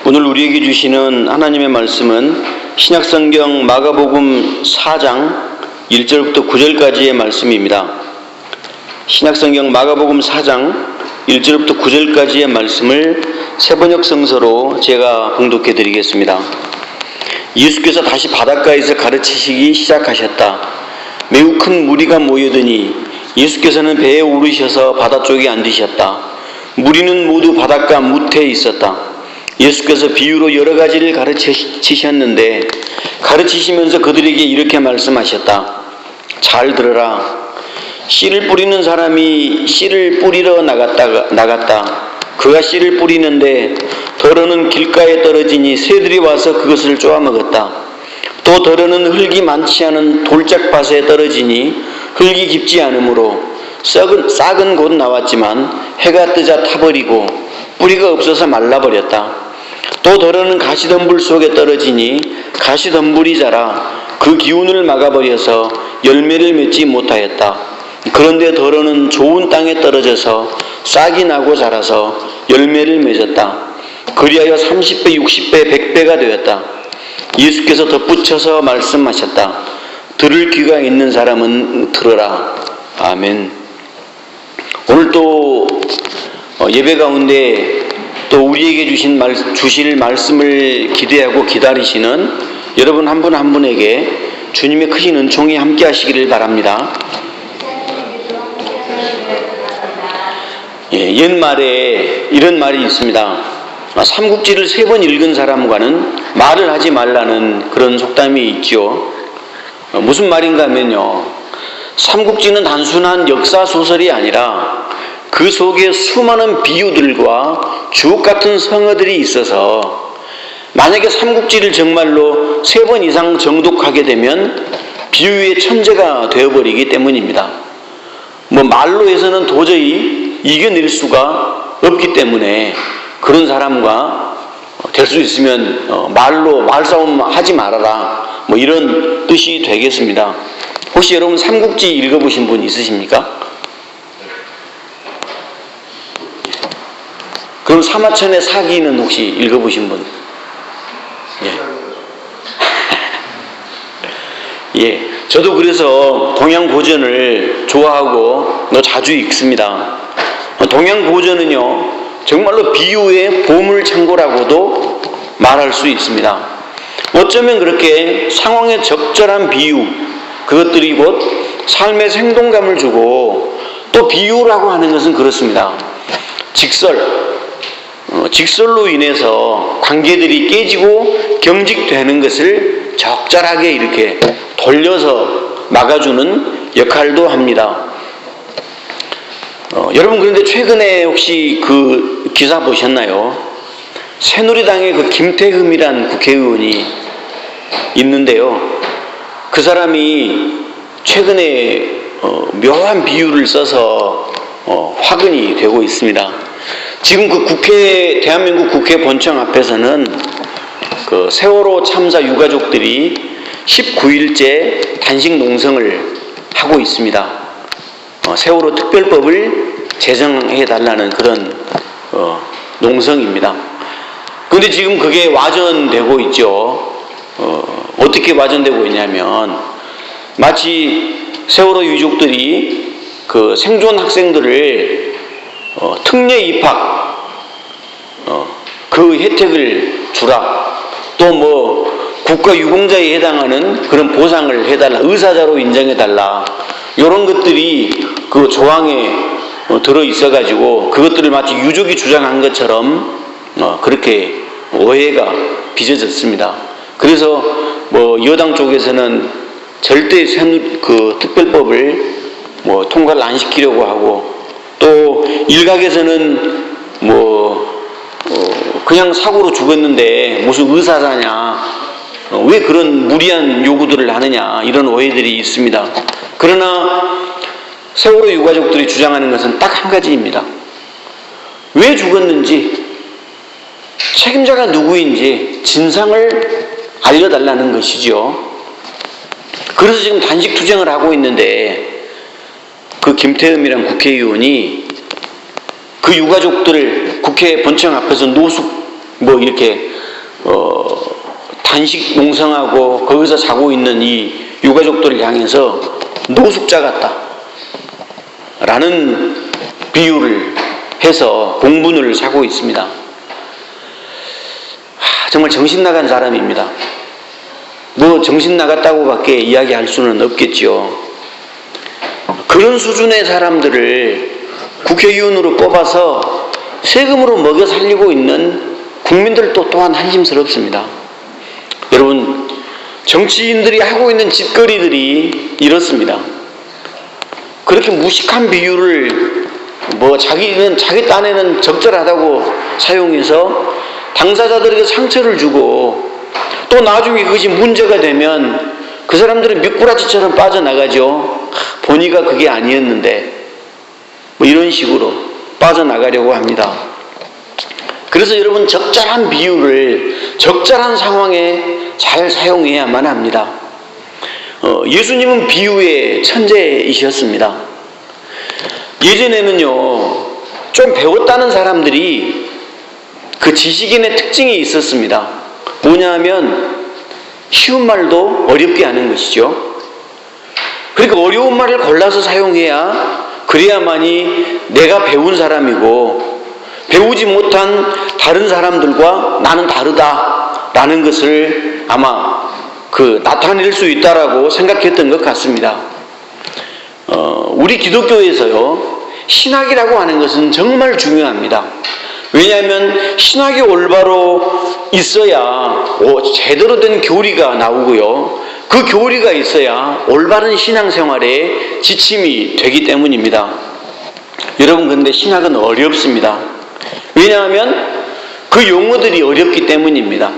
오늘 우리에게 주시는 하나님의 말씀은 신약성경 마가복음 4장 1절부터 9절까지의 말씀입니다. 신약성경 마가복음 4장 1절부터 9절까지의 말씀을 새번역 성서로 제가 봉독해 드리겠습니다. 예수께서 다시 바닷가에서 가르치시기 시작하셨다. 매우 큰 무리가 모여드니 예수께서는 배에 오르셔서 바다 쪽에 앉으셨다. 무리는 모두 바닷가 무태에 있었다. 예수께서 비유로 여러 가지를 가르치셨는데 가르치시면서 그들에게 이렇게 말씀하셨다. 잘 들어라. 씨를 뿌리는 사람이 씨를 뿌리러 나갔다. 그가 씨를 뿌리는데 더러는 길가에 떨어지니 새들이 와서 그것을 쪼아먹었다. 또 더러는 흙이 많지 않은 돌짝밭에 떨어지니 흙이 깊지 않으므로 싹은 곧 나왔지만 해가 뜨자 타버리고 뿌리가 없어서 말라버렸다. 또 더러는 가시덤불 속에 떨어지니 가시덤불이 자라 그 기운을 막아버려서 열매를 맺지 못하였다. 그런데 더러는 좋은 땅에 떨어져서 싹이 나고 자라서 열매를 맺었다. 그리하여 30배, 60배, 100배가 되었다. 예수께서 덧붙여서 말씀하셨다. 들을 귀가 있는 사람은 들으라. 아멘. 오늘 또 예배 가운데 또 우리에게 주실 말씀을 기대하고 기다리시는 여러분 한 분 한 분에게 주님의 크신 은총이 함께 하시기를 바랍니다. 옛말에 이런 말이 있습니다. 삼국지를 3번 읽은 사람과는 말을 하지 말라는 그런 속담이 있죠. 무슨 말인가 하면요, 삼국지는 단순한 역사소설이 아니라 그 속에 수많은 비유들과 주옥같은 성어들이 있어서 만약에 삼국지를 정말로 3번 이상 정독하게 되면 비유의 천재가 되어버리기 때문입니다. 말로 해서는 도저히 이겨낼 수가 없기 때문에 그런 사람과 될 수 있으면 말싸움 하지 말아라, 이런 뜻이 되겠습니다. 혹시 여러분 삼국지 읽어보신 분 있으십니까? 그럼 사마천의 사기는 혹시 읽어보신 분? 예. 저도 그래서 동양고전을 좋아하고 자주 읽습니다. 동양고전은요, 정말로 비유의 보물창고라고도 말할 수 있습니다. 어쩌면 그렇게 상황에 적절한 비유, 그것들이 곧 삶의 생동감을 주고, 또 비유라고 하는 것은 그렇습니다. 직설로 인해서 관계들이 깨지고 경직되는 것을 적절하게 이렇게 돌려서 막아주는 역할도 합니다. 여러분, 그런데 최근에 혹시 그 기사 보셨나요? 새누리당의 그 김태흠이란 국회의원이 있는데요. 그 사람이 최근에 묘한 비유를 써서 화근이 되고 있습니다. 지금 그 대한민국 국회 본청 앞에서는 그 세월호 참사 유가족들이 19일째 단식 농성을 하고 있습니다. 세월호 특별법을 제정해달라는 그런 농성입니다. 그런데 지금 그게 와전되고 있죠. 어떻게 와전되고 있냐면, 마치 세월호 유족들이 그 생존 학생들을 특례 입학 그 혜택을 주라, 또 국가유공자에 해당하는 그런 보상을 해달라, 의사자로 인정해달라, 이런 것들이 그 조항에 들어있어 가지고 그것들을 마치 유족이 주장한 것처럼 그렇게 오해가 빚어졌습니다. 그래서 여당 쪽에서는 절대 그 특별법을 통과를 안 시키려고 하고, 또 일각에서는 그냥 사고로 죽었는데 무슨 의사자냐, 왜 그런 무리한 요구들을 하느냐, 이런 오해들이 있습니다. 그러나 세월호 유가족들이 주장하는 것은 딱 한 가지입니다. 왜 죽었는지, 책임자가 누구인지 진상을 알려달라는 것이죠. 그래서 지금 단식 투쟁을 하고 있는데, 그 김태흠이란 국회의원이 그 유가족들을 국회 본청 앞에서 노숙 이렇게 단식 농성하고 거기서 자고 있는 이 유가족들을 향해서 노숙자 같다 라는 비유를 해서 공분을 사고 있습니다. 정말 정신 나간 사람입니다. 뭐 정신 나갔다고 밖에 이야기할 수는 없겠지요. 그런 수준의 사람들을 국회의원으로 뽑아서 세금으로 먹여 살리고 있는 국민들도 또한 한심스럽습니다. 여러분, 정치인들이 하고 있는 짓거리들이 이렇습니다. 그렇게 무식한 비유를 자기 딴에는 적절하다고 사용해서 당사자들에게 상처를 주고 또 나중에 그것이 문제가 되면 그 사람들은 미꾸라지처럼 빠져나가죠. 본의가 그게 아니었는데 이런 식으로 빠져나가려고 합니다. 그래서 여러분, 적절한 비유를 적절한 상황에 잘 사용해야만 합니다. 예수님은 비유의 천재이셨습니다. 예전에는요, 좀 배웠다는 사람들이 그 지식인의 특징이 있었습니다. 뭐냐 하면 쉬운 말도 어렵게 하는 것이죠. 그러니까 어려운 말을 골라서 사용해야 그래야만이 내가 배운 사람이고 배우지 못한 다른 사람들과 나는 다르다라는 것을 아마 나타낼 수 있다라고 생각했던 것 같습니다. 우리 기독교에서요, 신학이라고 하는 것은 정말 중요합니다. 왜냐하면 신학이 올바로 있어야 제대로 된 교리가 나오고요, 그 교리가 있어야 올바른 신앙생활에 지침이 되기 때문입니다. 여러분, 그런데 신학은 어렵습니다. 왜냐하면 그 용어들이 어렵기 때문입니다.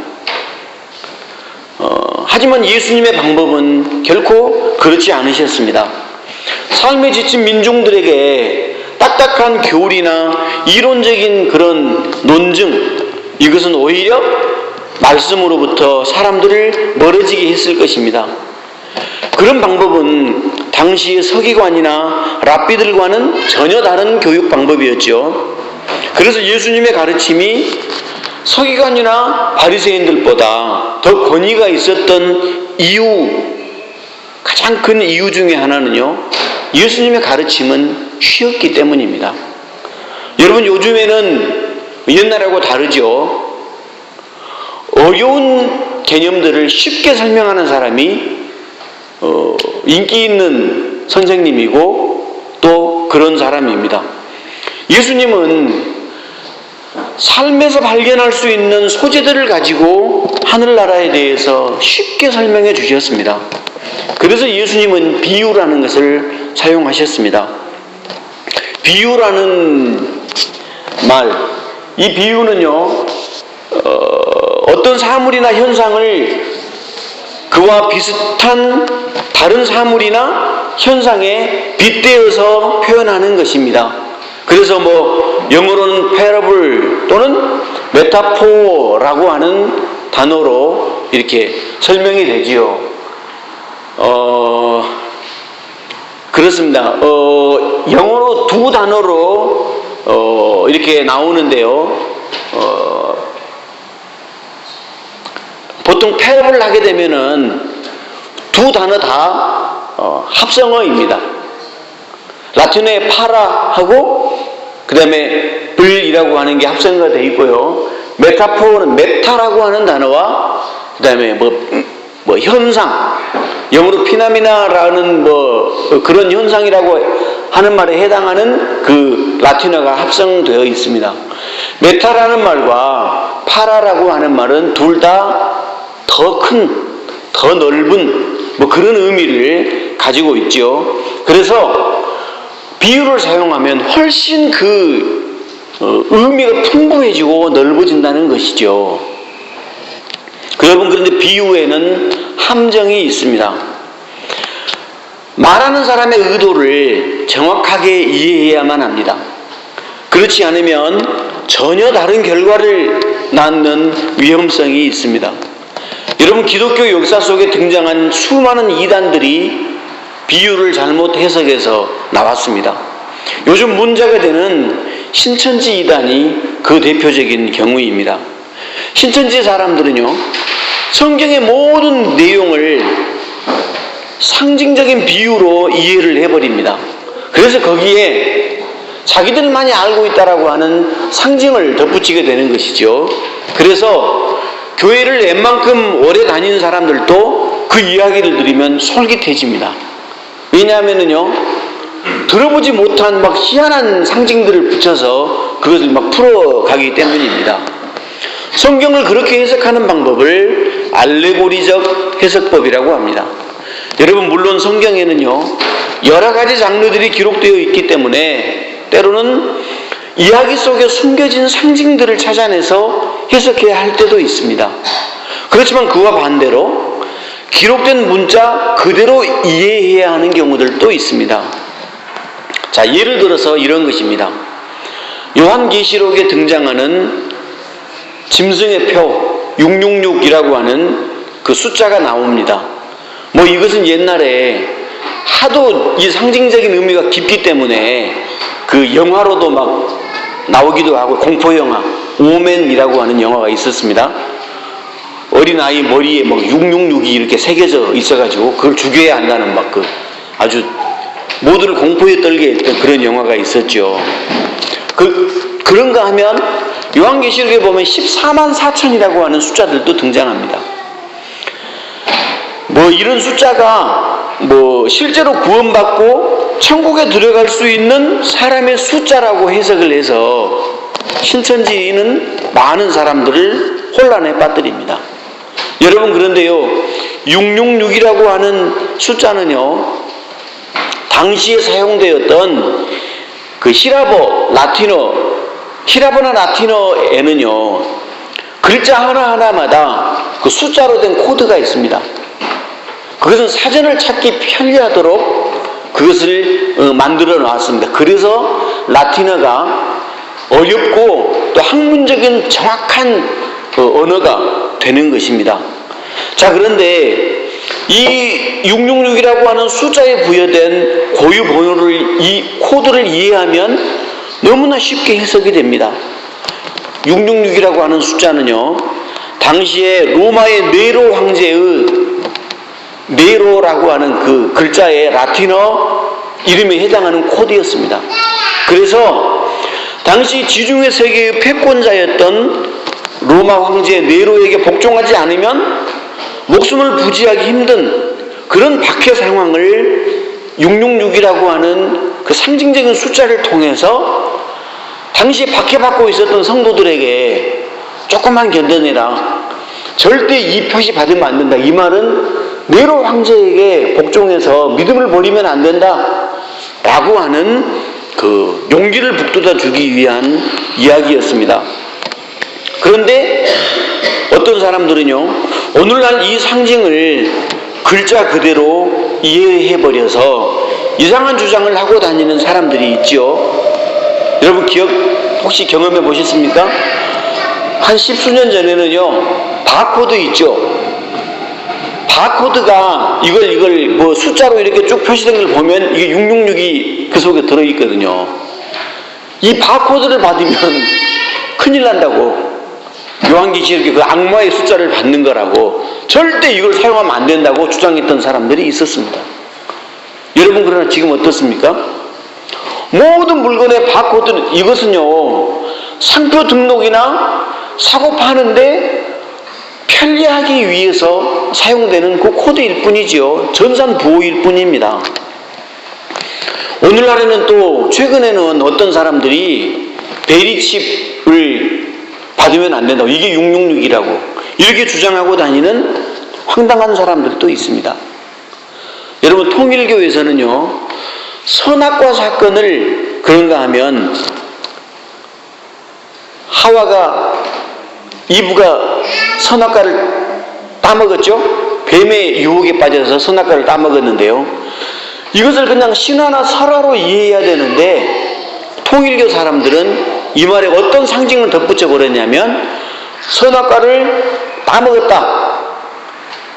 하지만 예수님의 방법은 결코 그렇지 않으셨습니다. 삶에 지친 민중들에게 딱딱한 교리나 이론적인 그런 논증, 이것은 오히려 말씀으로부터 사람들을 멀어지게 했을 것입니다. 그런 방법은 당시의 서기관이나 랍비들과는 전혀 다른 교육 방법이었죠. 그래서 예수님의 가르침이 서기관이나 바리새인들보다 더 권위가 있었던 가장 큰 이유 중에 하나는요, 예수님의 가르침은 쉬웠기 때문입니다. 여러분, 요즘에는 옛날하고 다르죠. 어려운 개념들을 쉽게 설명하는 사람이 인기 있는 선생님이고 또 그런 사람입니다. 예수님은 삶에서 발견할 수 있는 소재들을 가지고 하늘나라에 대해서 쉽게 설명해 주셨습니다. 그래서 예수님은 비유라는 것을 사용하셨습니다. 비유라는 말, 이 비유는요, 어떤 사물이나 현상을 그와 비슷한 다른 사물이나 현상에 빗대어서 표현하는 것입니다. 그래서 영어로는 parable 또는 메타포라고 하는 단어로 이렇게 설명이 되지요. 그렇습니다. 영어로 두 단어로 이렇게 나오는데요. 보통 parable 하게 되면은 두 단어 다 합성어입니다. 라틴어에 파라하고 그 다음에 불이라고 하는 게 합성어가 되어 있고요. 메타포는 메타라고 하는 단어와 그 다음에 현상, 영어로 피나미나라는 그런 현상이라고 하는 말에 해당하는 그 라틴어가 합성되어 있습니다. 메타라는 말과 파라라고 하는 말은 둘 다 더 큰, 더 넓은 그런 의미를 가지고 있죠. 그래서 비유를 사용하면 훨씬 의미가 풍부해지고 넓어진다는 것이죠. 여러분, 그런데 비유에는 함정이 있습니다. 말하는 사람의 의도를 정확하게 이해해야만 합니다. 그렇지 않으면 전혀 다른 결과를 낳는 위험성이 있습니다. 여러분, 기독교 역사 속에 등장한 수많은 이단들이 비유를 잘못 해석해서 나왔습니다. 요즘 문제가 되는 신천지 이단이 그 대표적인 경우입니다. 신천지 사람들은요, 성경의 모든 내용을 상징적인 비유로 이해를 해버립니다. 그래서 거기에 자기들만이 알고 있다라고 하는 상징을 덧붙이게 되는 것이죠. 그래서 교회를 웬만큼 오래 다니는 사람들도 그 이야기를 들으면 솔깃해집니다. 왜냐하면요, 들어보지 못한 막 희한한 상징들을 붙여서 그것을 막 풀어가기 때문입니다. 성경을 그렇게 해석하는 방법을 알레고리적 해석법이라고 합니다. 여러분, 물론 성경에는요, 여러 가지 장르들이 기록되어 있기 때문에 때로는 이야기 속에 숨겨진 상징들을 찾아내서 해석해야 할 때도 있습니다. 그렇지만 그와 반대로 기록된 문자 그대로 이해해야 하는 경우들도 있습니다. 자, 예를 들어서 이런 것입니다. 요한계시록에 등장하는 짐승의 표 666이라고 하는 그 숫자가 나옵니다. 뭐 이것은 옛날에 하도 이 상징적인 의미가 깊기 때문에 그 영화로도 막 나오기도 하고, 공포영화 오맨이라고 하는 영화가 있었습니다. 어린아이 머리에 막 666이 이렇게 새겨져 있어가지고 그걸 죽여야 한다는 막 그 아주 모두를 공포에 떨게 했던 그런 영화가 있었죠. 그런가 하면 요한계시록에 보면 14만 4천이라고 하는 숫자들도 등장합니다. 뭐 이런 숫자가 뭐 실제로 구원받고 천국에 들어갈 수 있는 사람의 숫자라고 해석을 해서 신천지는 많은 사람들을 혼란에 빠뜨립니다. 여러분, 그런데요, 666이라고 하는 숫자는요, 당시에 사용되었던 그 히라보나 라틴어에는요, 글자 하나하나마다 그 숫자로 된 코드가 있습니다. 그것은 사전을 찾기 편리하도록 그것을 만들어 놨습니다. 그래서 라틴어가 어렵고 또 학문적인 정확한 언어가 되는 것입니다. 자, 그런데 이 666이라고 하는 숫자에 부여된 고유 번호를, 이 코드를 이해하면 너무나 쉽게 해석이 됩니다. 666이라고 하는 숫자는요, 당시에 로마의 네로 황제의 네로라고 하는 그 글자의 라틴어 이름에 해당하는 코드였습니다. 그래서 당시 지중해 세계의 패권자였던 로마 황제 네로에게 복종하지 않으면 목숨을 부지하기 힘든 그런 박해 상황을 666이라고 하는 그 상징적인 숫자를 통해서 당시에 박해받고 있었던 성도들에게 조금만 견뎌내라, 절대 이 표시 받으면 안 된다, 이 말은 네로 황제에게 복종해서 믿음을 버리면 안 된다 라고 하는 그 용기를 북돋아 주기 위한 이야기였습니다. 그런데 어떤 사람들은요, 오늘날 이 상징을 글자 그대로 이해해버려서 이상한 주장을 하고 다니는 사람들이 있죠. 여러분, 혹시 경험해 보셨습니까? 한 10수년 전에는요, 바코드 있죠. 바코드가 이걸 뭐 숫자로 이렇게 쭉 표시된 걸 보면 이게 666이 그 속에 들어있거든요. 이 바코드를 받으면 큰일 난다고, 요한계시록에 그 악마의 숫자를 받는 거라고, 절대 이걸 사용하면 안 된다고 주장했던 사람들이 있었습니다. 여러분, 그러나 지금 어떻습니까? 모든 물건의 바코드는, 이것은요, 상표 등록이나 사고 파는데 편리하기 위해서 사용되는 그 코드일 뿐이지요. 전산 보호일 뿐입니다. 오늘날에는 또 최근에는 어떤 사람들이 베리칩을 받으면 안 된다고, 이게 666이라고 이렇게 주장하고 다니는 황당한 사람들도 있습니다. 여러분, 통일교에서는요, 선악과 사건을 그런가 하면 이브가 선악과를 따먹었죠. 뱀의 유혹에 빠져서 선악과를 따먹었는데요, 이것을 그냥 신화나 설화로 이해해야 되는데 통일교 사람들은 이 말에 어떤 상징을 덧붙여 버렸냐면, 선악과를 따먹었다,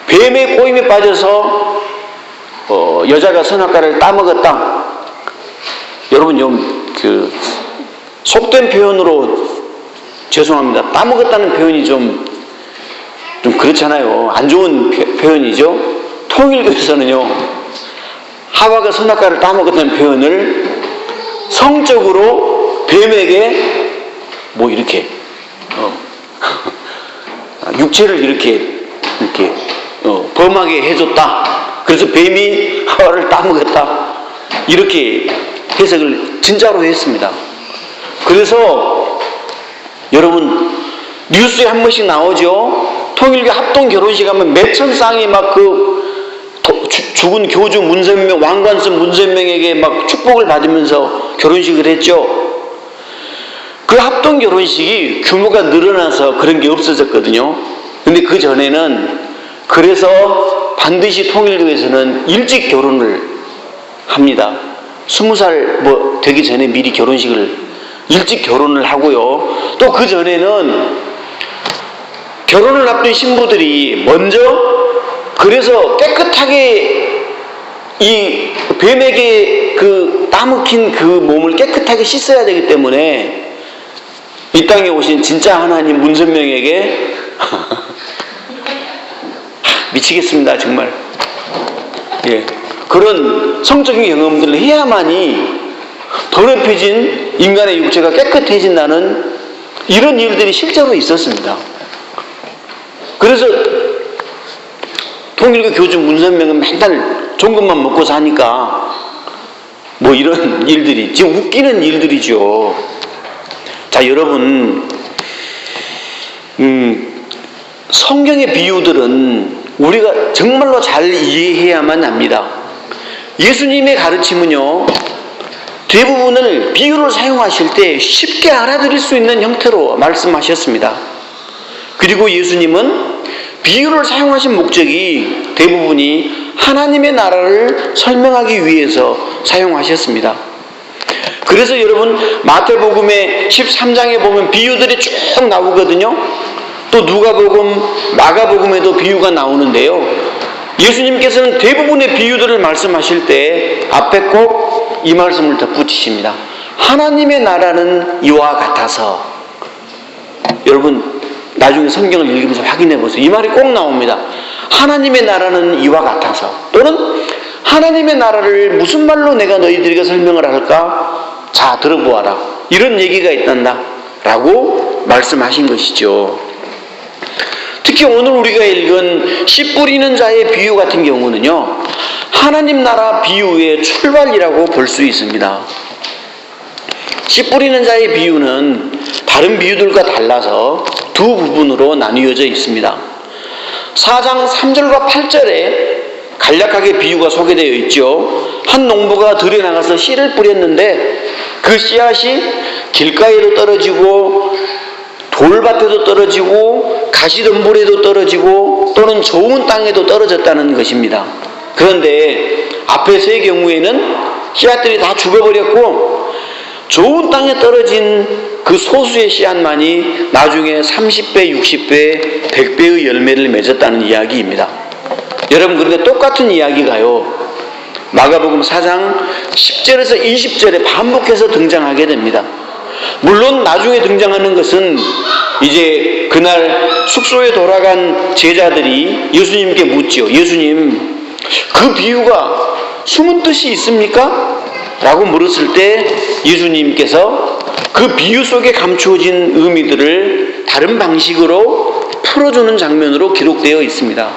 뱀의 꼬임에 빠져서 여자가 선악과를 따먹었다. 여러분, 좀 속된 표현으로 죄송합니다. 따먹었다는 표현이 좀 그렇잖아요. 안 좋은 표현이죠. 통일교에서는요, 하와가 선악과를 따먹었다는 표현을 성적으로 뱀에게 뭐 이렇게 육체를 이렇게 범하게 해줬다. 그래서 뱀이 하와를 따먹었다. 이렇게 해석을 진짜로 했습니다. 그래서 여러분 뉴스에 한 번씩 나오죠. 통일교 합동 결혼식 하면 몇천 쌍이 막 죽은 교주 문선명, 왕관쓴 문선명에게 막 축복을 받으면서 결혼식을 했죠. 그 합동 결혼식이 규모가 늘어나서 그런 게 없어졌거든요. 근데 그 전에는 그래서 반드시 통일교에서는 일찍 결혼을 합니다. 20살 뭐 되기 전에 미리 결혼식을 일찍 결혼을 하고요. 또 그 전에는 결혼을 앞둔 신부들이 먼저 그래서 깨끗하게 이 뱀에게 그 따먹힌 그 몸을 깨끗하게 씻어야 되기 때문에 이 땅에 오신 진짜 하나님 문선명에게 미치겠습니다 정말. 예, 그런 성적인 경험들을 해야만이 더럽혀진 인간의 육체가 깨끗해진다는 이런 일들이 실제로 있었습니다. 그래서 통일교 교주 문선명은 맨날 좋은 것만 먹고 사니까 뭐 이런 일들이 지금 웃기는 일들이죠. 자, 여러분, 성경의 비유들은 우리가 정말로 잘 이해해야만 합니다. 예수님의 가르침은요, 대부분을 비유를 사용하실 때 쉽게 알아들을 수 있는 형태로 말씀하셨습니다. 그리고 예수님은 비유를 사용하신 목적이 대부분이 하나님의 나라를 설명하기 위해서 사용하셨습니다. 그래서 여러분 마태복음의 13장에 보면 비유들이 쭉 나오거든요. 또 누가복음, 마가복음에도 비유가 나오는데요. 예수님께서는 대부분의 비유들을 말씀하실 때 앞에 꼭 이 말씀을 덧붙이십니다. 하나님의 나라는 이와 같아서. 여러분 나중에 성경을 읽으면서 확인해 보세요. 이 말이 꼭 나옵니다. 하나님의 나라는 이와 같아서. 또는 하나님의 나라를 무슨 말로 내가 너희들에게 설명을 할까? 자, 들어보아라. 이런 얘기가 있단다 라고 말씀하신 것이죠. 특히 오늘 우리가 읽은 씨 뿌리는 자의 비유 같은 경우는요, 하나님 나라 비유의 출발이라고 볼 수 있습니다. 씨 뿌리는 자의 비유는 다른 비유들과 달라서 두 부분으로 나뉘어져 있습니다. 4장 3절과 8절에 간략하게 비유가 소개되어 있죠. 한 농부가 들에 나가서 씨를 뿌렸는데 그 씨앗이 길가에도 떨어지고 돌밭에도 떨어지고 가시덤불에도 떨어지고 또는 좋은 땅에도 떨어졌다는 것입니다. 그런데 앞에서의 경우에는 씨앗들이 다 죽어버렸고 좋은 땅에 떨어진 그 소수의 씨앗만이 나중에 30배, 60배, 100배의 열매를 맺었다는 이야기입니다. 여러분, 그런데 똑같은 이야기가요, 마가복음 4장 10절에서 20절에 반복해서 등장하게 됩니다. 물론 나중에 등장하는 것은 이제 그날 숙소에 돌아간 제자들이 예수님께 묻죠. 예수님, 그 비유가 숨은 뜻이 있습니까? 라고 물었을 때 예수님께서 그 비유 속에 감추어진 의미들을 다른 방식으로 풀어주는 장면으로 기록되어 있습니다.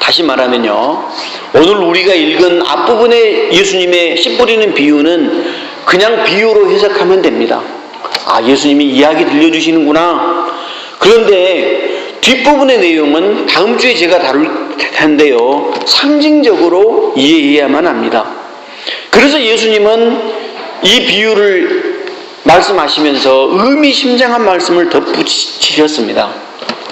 다시 말하면요, 오늘 우리가 읽은 앞부분의 예수님의 씨 뿌리는 비유는 그냥 비유로 해석하면 됩니다. 아, 예수님이 이야기 들려주시는구나. 그런데 뒷부분의 내용은 다음 주에 제가 다룰 텐데요, 상징적으로 이해해야만 합니다. 그래서 예수님은 이 비유를 말씀하시면서 의미심장한 말씀을 덧붙이셨습니다.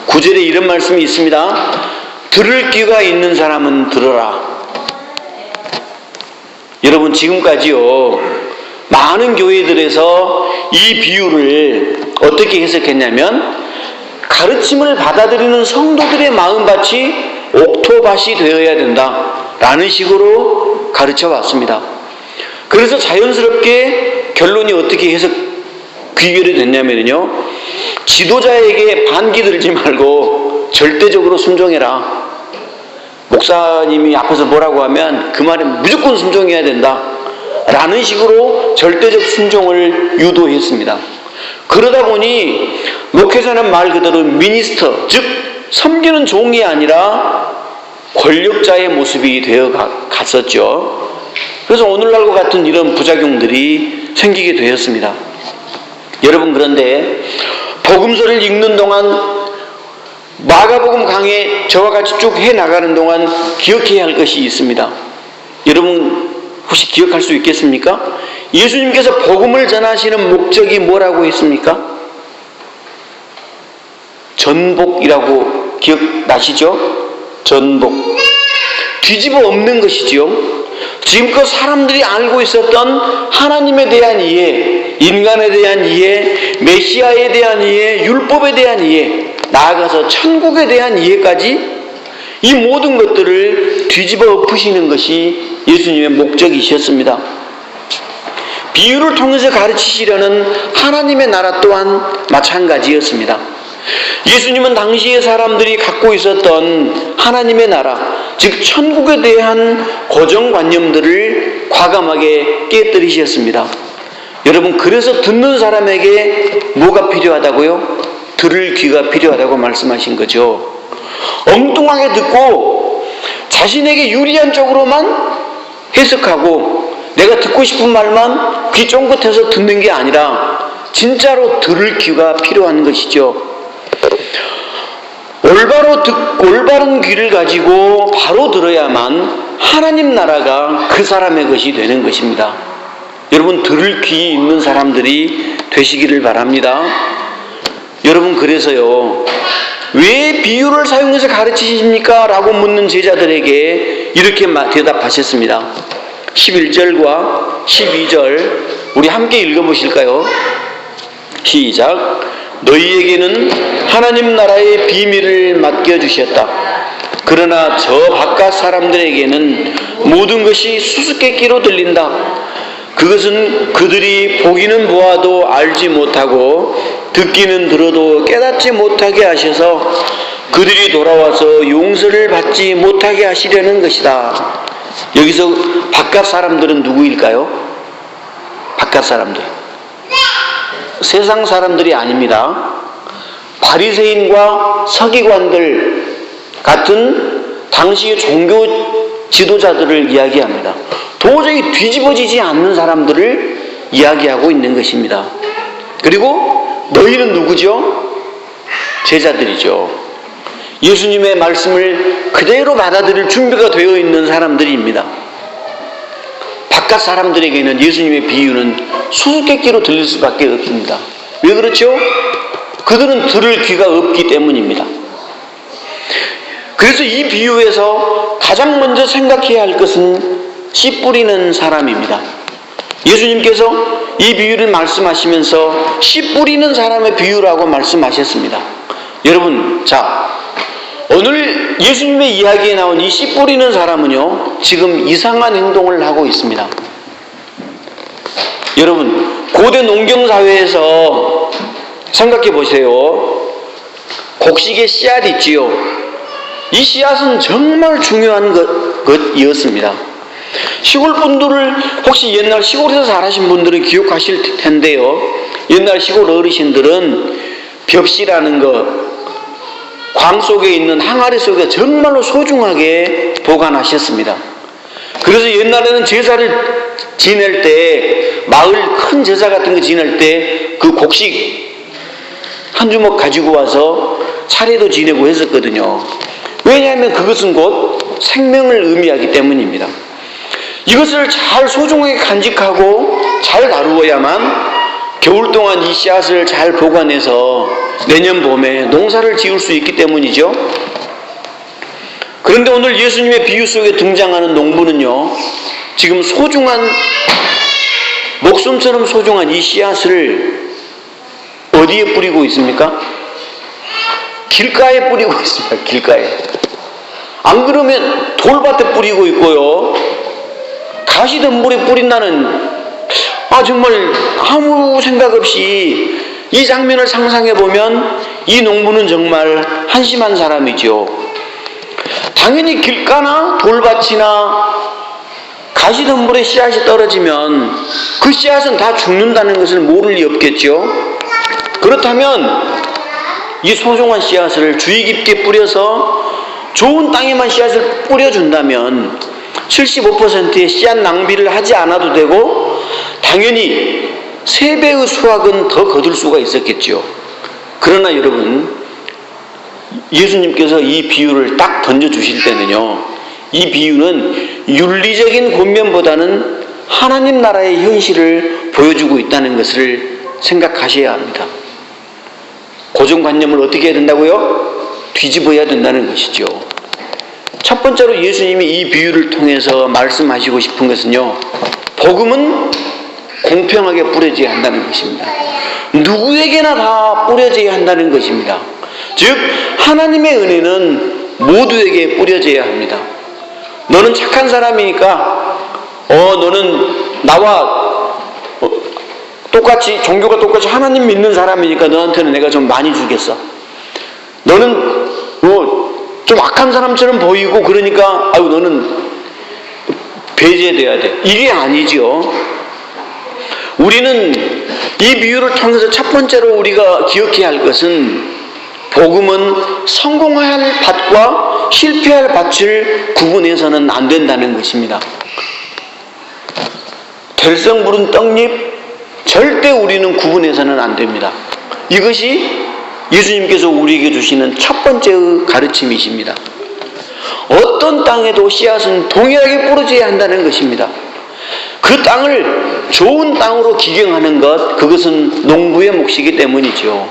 9절에 이런 말씀이 있습니다. 들을 귀가 있는 사람은 들어라. 여러분, 지금까지요, 많은 교회들에서 이 비유를 어떻게 해석했냐면 가르침을 받아들이는 성도들의 마음밭이 옥토밭이 되어야 된다라는 식으로 가르쳐 왔습니다. 그래서 자연스럽게 결론이 어떻게 귀결이 됐냐면요, 지도자에게 반기 들지 말고 절대적으로 순종해라. 목사님이 앞에서 뭐라고 하면 그 말에 무조건 순종해야 된다 라는 식으로 절대적 순종을 유도했습니다. 그러다 보니 목회자는 말 그대로 미니스터, 즉 섬기는 종이 아니라 권력자의 모습이 되어 갔었죠. 그래서 오늘날과 같은 이런 부작용들이 생기게 되었습니다. 여러분, 그런데 복음서를 읽는 동안, 마가복음 강해 저와 같이 쭉 해나가는 동안 기억해야 할 것이 있습니다. 여러분 혹시 기억할 수 있겠습니까? 예수님께서 복음을 전하시는 목적이 뭐라고 했습니까? 전복이라고 기억나시죠? 전복. 뒤집어 엎는 것이지요. 지금껏 사람들이 알고 있었던 하나님에 대한 이해, 인간에 대한 이해, 메시아에 대한 이해, 율법에 대한 이해, 나아가서 천국에 대한 이해까지, 이 모든 것들을 뒤집어 엎으시는 것이 예수님의 목적이셨습니다. 비유를 통해서 가르치시려는 하나님의 나라 또한 마찬가지였습니다. 예수님은 당시의 사람들이 갖고 있었던 하나님의 나라, 즉 천국에 대한 고정관념들을 과감하게 깨뜨리셨습니다. 여러분, 그래서 듣는 사람에게 뭐가 필요하다고요? 들을 귀가 필요하다고 말씀하신 거죠. 엉뚱하게 듣고 자신에게 유리한 쪽으로만 해석하고 내가 듣고 싶은 말만 귀 쫑긋해서 듣는 게 아니라 진짜로 들을 귀가 필요한 것이죠. 올바른 귀를 가지고 바로 들어야만 하나님 나라가 그 사람의 것이 되는 것입니다. 여러분, 들을 귀 있는 사람들이 되시기를 바랍니다. 여러분, 그래서요, 왜 비유를 사용해서 가르치십니까? 라고 묻는 제자들에게 이렇게 대답하셨습니다. 11절과 12절 우리 함께 읽어보실까요? 시작. 너희에게는 하나님 나라의 비밀을 맡겨주셨다. 그러나 저 바깥 사람들에게는 모든 것이 수수께끼로 들린다. 그것은 그들이 보기는 보아도 알지 못하고 듣기는 들어도 깨닫지 못하게 하셔서 그들이 돌아와서 용서를 받지 못하게 하시려는 것이다. 여기서 바깥 사람들은 누구일까요? 바깥 사람들, 세상 사람들이 아닙니다. 바리새인과 서기관들 같은 당시의 종교 지도자들을 이야기합니다. 도저히 뒤집어지지 않는 사람들을 이야기하고 있는 것입니다. 그리고 너희는 누구죠? 제자들이죠. 예수님의 말씀을 그대로 받아들일 준비가 되어 있는 사람들입니다. 바깥 사람들에게는 예수님의 비유는 수수께끼로 들릴 수밖에 없습니다. 왜 그렇죠? 그들은 들을 귀가 없기 때문입니다. 그래서 이 비유에서 가장 먼저 생각해야 할 것은 씨 뿌리는 사람입니다. 예수님께서 이 비유를 말씀하시면서 씨 뿌리는 사람의 비유라고 말씀하셨습니다. 여러분, 자, 오늘 예수님의 이야기에 나온 이 씨 뿌리는 사람은요, 지금 이상한 행동을 하고 있습니다. 여러분, 고대 농경사회에서 생각해 보세요. 곡식의 씨앗 있지요. 이 씨앗은 정말 중요한 것이었습니다. 시골 분들을, 혹시 옛날 시골에서 살아신 분들은 기억하실 텐데요, 옛날 시골 어르신들은 벽씨라는 것, 광 속에 있는 항아리 속에 정말로 소중하게 보관하셨습니다. 그래서 옛날에는 제사를 지낼 때, 마을 큰 제사 같은 거 지낼 때 그 곡식 한 주먹 가지고 와서 차례도 지내고 했었거든요. 왜냐하면 그것은 곧 생명을 의미하기 때문입니다. 이것을 잘 소중하게 간직하고 잘 다루어야만 겨울 동안 이 씨앗을 잘 보관해서 내년 봄에 농사를 지을 수 있기 때문이죠. 그런데 오늘 예수님의 비유 속에 등장하는 농부는요, 지금 소중한, 목숨처럼 소중한 이 씨앗을 어디에 뿌리고 있습니까? 길가에 뿌리고 있습니다. 길가에. 안 그러면 돌밭에 뿌리고 있고요, 가시덤불에 뿌린다는 정말 아무 생각 없이 이 장면을 상상해 보면 이 농부는 정말 한심한 사람이죠. 당연히 길가나 돌밭이나 가시덤불에 씨앗이 떨어지면 그 씨앗은 다 죽는다는 것을 모를 리 없겠죠. 그렇다면 이 소중한 씨앗을 주의 깊게 뿌려서 좋은 땅에만 씨앗을 뿌려준다면 75%의 씨앗 낭비를 하지 않아도 되고 당연히 3배의 수확은 더 거둘 수가 있었겠죠. 그러나 여러분, 예수님께서 이 비유를 딱 던져주실 때는요, 이 비유는 윤리적인 권면보다는 하나님 나라의 현실을 보여주고 있다는 것을 생각하셔야 합니다. 고정관념을 어떻게 해야 된다고요? 뒤집어야 된다는 것이죠. 첫 번째로 예수님이 이 비유를 통해서 말씀하시고 싶은 것은요, 복음은 공평하게 뿌려져야 한다는 것입니다. 누구에게나 다 뿌려져야 한다는 것입니다. 즉 하나님의 은혜는 모두에게 뿌려져야 합니다. 너는 착한 사람이니까 너는 나와 똑같이 종교가 똑같이 하나님 믿는 사람이니까 너한테는 내가 좀 많이 주겠어. 너는 좀 악한 사람처럼 보이고 그러니까 너는 배제돼야 돼. 이게 아니죠. 우리는 이 비유를 통해서 첫 번째로 우리가 기억해야 할 것은 복음은 성공할 밭과 실패할 밭을 구분해서는 안 된다는 것입니다. 들성 부른 떡잎 절대 우리는 구분해서는 안 됩니다. 이것이 예수님께서 우리에게 주시는 첫 번째의 가르침이십니다. 어떤 땅에도 씨앗은 동일하게 뿌려져야 한다는 것입니다. 그 땅을 좋은 땅으로 기경하는 것, 그것은 농부의 몫이기 때문이죠.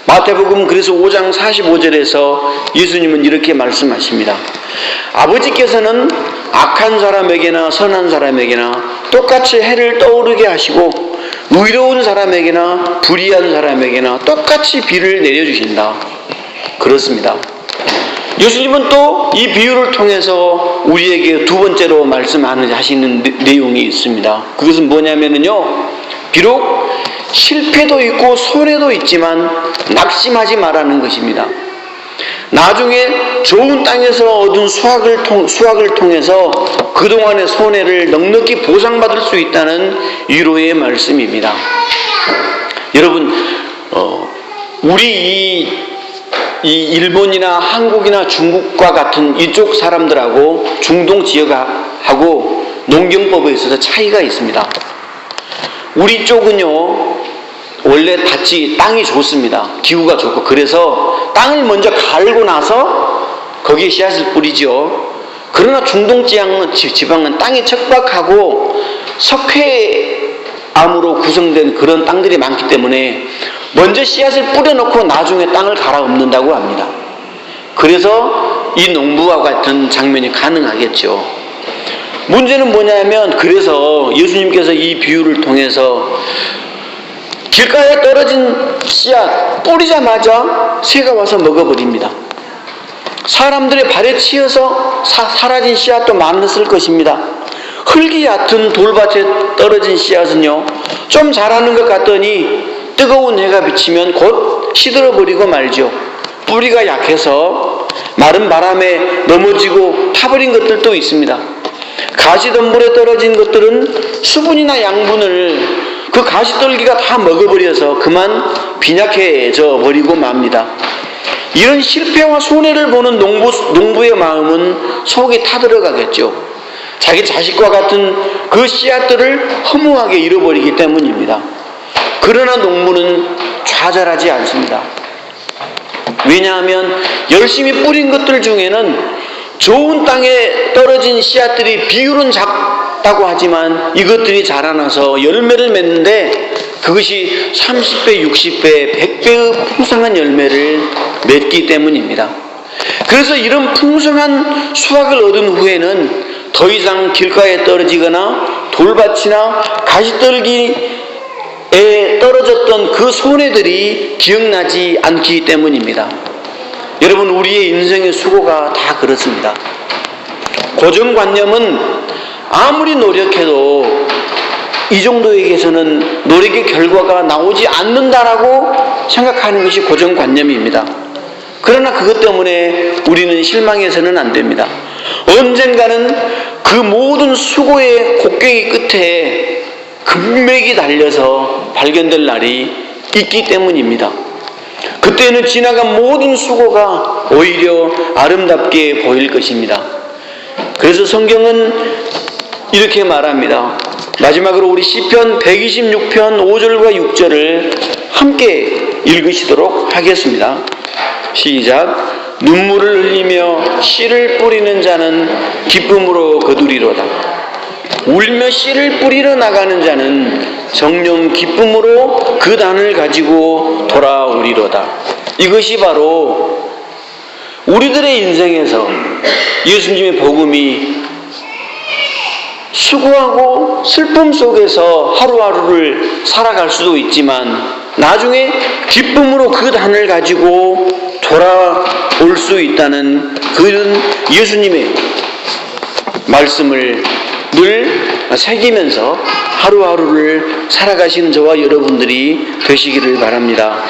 마태복음 그래서 5장 45절에서 예수님은 이렇게 말씀하십니다. 아버지께서는 악한 사람에게나 선한 사람에게나 똑같이 해를 떠오르게 하시고 의로운 사람에게나 불의한 사람에게나 똑같이 비를 내려주신다. 그렇습니다. 예수님은 또 이 비유를 통해서 우리에게 두 번째로 말씀하시는 내용이 있습니다. 그것은 뭐냐면요, 비록 실패도 있고 손해도 있지만 낙심하지 말라는 것입니다. 나중에 좋은 땅에서 얻은 수확을 통해서 그동안의 손해를 넉넉히 보상받을 수 있다는 위로의 말씀입니다. 여러분, 우리 이 일본이나 한국이나 중국과 같은 이쪽 사람들하고 중동 지역하고 농경법에 있어서 차이가 있습니다. 우리 쪽은요, 원래 땅이 좋습니다. 기후가 좋고. 그래서 땅을 먼저 갈고 나서 거기에 씨앗을 뿌리죠. 그러나 중동 지방은 땅이 척박하고 석회암으로 구성된 그런 땅들이 많기 때문에 먼저 씨앗을 뿌려놓고 나중에 땅을 갈아엎는다고 합니다. 그래서 이 농부와 같은 장면이 가능하겠죠. 문제는 뭐냐면, 그래서 예수님께서 이 비유를 통해서 길가에 떨어진 씨앗 뿌리자마자 새가 와서 먹어버립니다. 사람들의 발에 치여서 사라진 씨앗도 많았을 것입니다. 흙이 얕은 돌밭에 떨어진 씨앗은요, 좀 자라는 것 같더니 뜨거운 해가 비치면 곧 시들어버리고 말죠. 뿌리가 약해서 마른 바람에 넘어지고 타버린 것들도 있습니다. 가시덤불에 떨어진 것들은 수분이나 양분을 그 가시떨기가 다 먹어버려서 그만 빈약해져 버리고 맙니다. 이런 실패와 손해를 보는 농부의 마음은 속이 타들어가겠죠. 자기 자식과 같은 그 씨앗들을 허무하게 잃어버리기 때문입니다. 그러나 농부는 좌절하지 않습니다. 왜냐하면 열심히 뿌린 것들 중에는 좋은 땅에 떨어진 씨앗들이 비율은 작다고 하지만 이것들이 자라나서 열매를 맺는데 그것이 30배, 60배, 100배의 풍성한 열매를 맺기 때문입니다. 그래서 이런 풍성한 수확을 얻은 후에는 더 이상 길가에 떨어지거나 돌밭이나 가시떨기에 떨어졌던 그 손해들이 기억나지 않기 때문입니다. 여러분, 우리의 인생의 수고가 다 그렇습니다. 고정관념은 아무리 노력해도 이 정도에게서는 노력의 결과가 나오지 않는다라고 생각하는 것이 고정관념입니다. 그러나 그것 때문에 우리는 실망해서는 안 됩니다. 언젠가는 그 모든 수고의 곡괭이 끝에 금맥이 달려서 발견될 날이 있기 때문입니다. 그때는 지나간 모든 수고가 오히려 아름답게 보일 것입니다. 그래서 성경은 이렇게 말합니다. 마지막으로 우리 시편 126편 5절과 6절을 함께 읽으시도록 하겠습니다. 시작. 눈물을 흘리며 씨를 뿌리는 자는 기쁨으로 거두리로다. 울며 씨를 뿌리러 나가는 자는 정녕 기쁨으로 그 단을 가지고 돌아오리로다. 이것이 바로 우리들의 인생에서 예수님의 복음이 수고하고 슬픔 속에서 하루하루를 살아갈 수도 있지만 나중에 기쁨으로 그 단을 가지고 돌아올 수 있다는 그런 예수님의 말씀을 늘 새기면서 하루하루를 살아가시는 저와 여러분들이 되시기를 바랍니다.